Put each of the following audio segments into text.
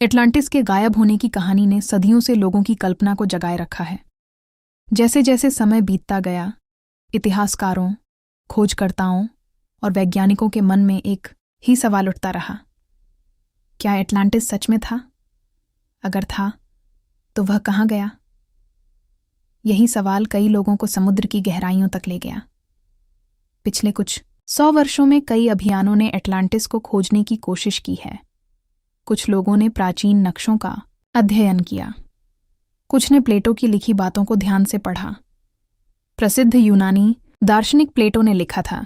Atlantis के गायब होने की कहानी ने सदियों से लोगों की कल्पना को जगाए रखा है। जैसे जैसे समय बीतता गया, इतिहासकारों, खोजकर्ताओं और वैज्ञानिकों के मन में एक ही सवाल उठता रहा, क्या एटलांटिस सच में था? अगर था, तो वह कहाँ गया? यही सवाल कई लोगों को समुद्र की गहराइयों तक ले गया। पिछले कुछ 100 वर्षों में कई अभियानों ने एटलांटिस को खोजने की कोशिश की है। कुछ लोगों ने प्राचीन नक्शों का अध्ययन किया, कुछ ने प्लेटो की लिखी बातों को ध्यान से पढ़ा। प्रसिद्ध यूनानी दार्शनिक प्लेटो ने लिखा था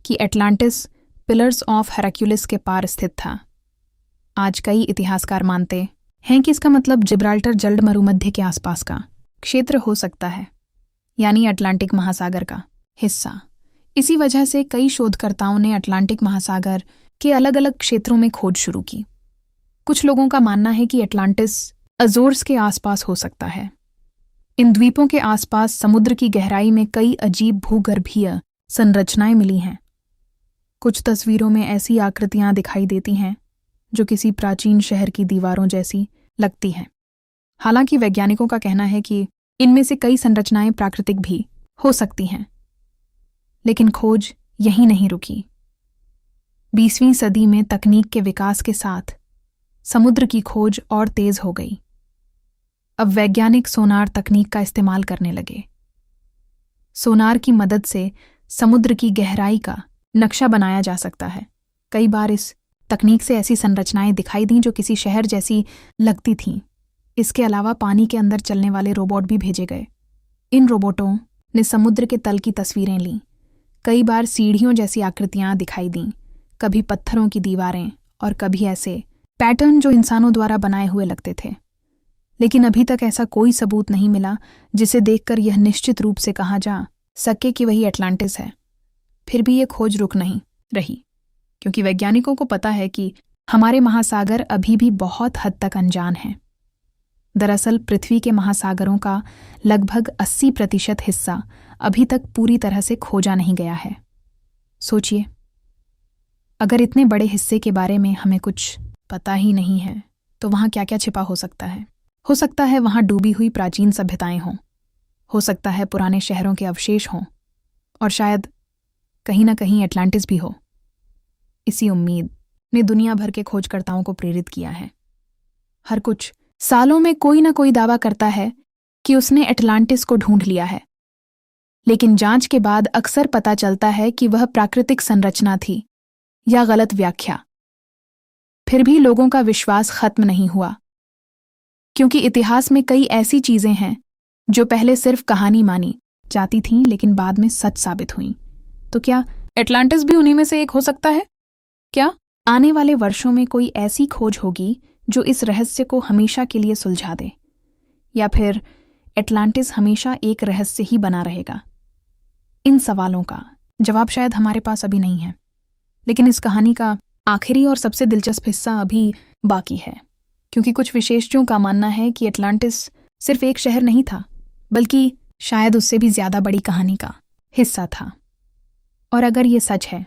कि एटलांटिस पिलर्स ऑफ हेराक्युलिस के पार स्थित था। आज कई इतिहासकार मानते हैं कि इसका मतलब जिब्राल्टर जल्द मरुमध्य के आसपास का क्षेत्र हो सकता है, यानी अटलांटिक महासागर का हिस्सा। इसी वजह से कई शोधकर्ताओं ने अटलांटिक महासागर के अलग अलग क्षेत्रों में खोज शुरू की। कुछ लोगों का मानना है कि एटलांटिस अजोर्स के आसपास हो सकता है। इन द्वीपों के आसपास समुद्र की गहराई में कई अजीब भूगर्भीय संरचनाएं मिली हैं। कुछ तस्वीरों में ऐसी आकृतियां दिखाई देती हैं जो किसी प्राचीन शहर की दीवारों जैसी लगती हैं। हालांकि वैज्ञानिकों का कहना है कि इनमें से कई संरचनाएं प्राकृतिक भी हो सकती हैं। लेकिन खोज यहीं नहीं रुकी। 20वीं सदी में तकनीक के विकास के साथ समुद्र की खोज और तेज हो गई। अब वैज्ञानिक सोनार तकनीक का इस्तेमाल करने लगे। सोनार की मदद से समुद्र की गहराई का नक्शा बनाया जा सकता है। कई बार इस तकनीक से ऐसी संरचनाएं दिखाई दीं जो किसी शहर जैसी लगती थीं। इसके अलावा पानी के अंदर चलने वाले रोबोट भी भेजे गए। इन रोबोटों ने समुद्र के तल की तस्वीरें लीं। कई बार सीढ़ियों जैसी आकृतियां दिखाई दीं, कभी पत्थरों की दीवारें और कभी ऐसे पैटर्न जो इंसानों द्वारा बनाए हुए लगते थे। लेकिन अभी तक ऐसा कोई सबूत नहीं मिला जिसे देखकर यह निश्चित रूप से कहा जा सके कि वही एटलांटिस है। फिर भी ये खोज रुक नहीं रही, क्योंकि वैज्ञानिकों को पता है कि हमारे महासागर अभी भी बहुत हद तक अनजान हैं। दरअसल पृथ्वी के महासागरों का लगभग 80% हिस्सा अभी तक पूरी तरह से खोजा नहीं गया है। सोचिए, अगर इतने बड़े हिस्से के बारे में हमें कुछ पता ही नहीं है, तो वहाँ क्या क्या छिपा हो सकता है? हो सकता है वहाँ डूबी हुई प्राचीन सभ्यताएं हों, हो सकता है पुराने शहरों के अवशेष हों, और शायद कहीं ना कहीं एटलांटिस भी हो। इसी उम्मीद ने दुनिया भर के खोजकर्ताओं को प्रेरित किया है। हर कुछ सालों में कोई ना कोई दावा करता है कि उसने एटलांटिस को ढूंढ लिया है, लेकिन जांच के बाद अक्सर पता चलता है कि वह प्राकृतिक संरचना थी या गलत व्याख्या। फिर भी लोगों का विश्वास खत्म नहीं हुआ, क्योंकि इतिहास में कई ऐसी चीजें हैं जो पहले सिर्फ कहानी मानी जाती थीं लेकिन बाद में सच साबित हुईं। तो क्या एटलांटिस भी उन्हीं में से एक हो सकता है? क्या आने वाले वर्षों में कोई ऐसी खोज होगी जो इस रहस्य को हमेशा के लिए सुलझा दे, या फिर एटलांटिस हमेशा एक रहस्य ही बना रहेगा? इन सवालों का जवाब शायद हमारे पास अभी नहीं है, लेकिन इस कहानी का आखिरी और सबसे दिलचस्प हिस्सा अभी बाकी है, क्योंकि कुछ विशेषज्ञों का मानना है कि एटलांटिस सिर्फ एक शहर नहीं था, बल्कि शायद उससे भी ज्यादा बड़ी कहानी का हिस्सा था। और अगर ये सच है,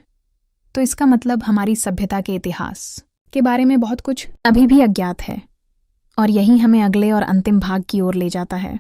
तो इसका मतलब हमारी सभ्यता के इतिहास के बारे में बहुत कुछ अभी भी अज्ञात है, और यही हमें अगले और अंतिम भाग की ओर ले जाता है।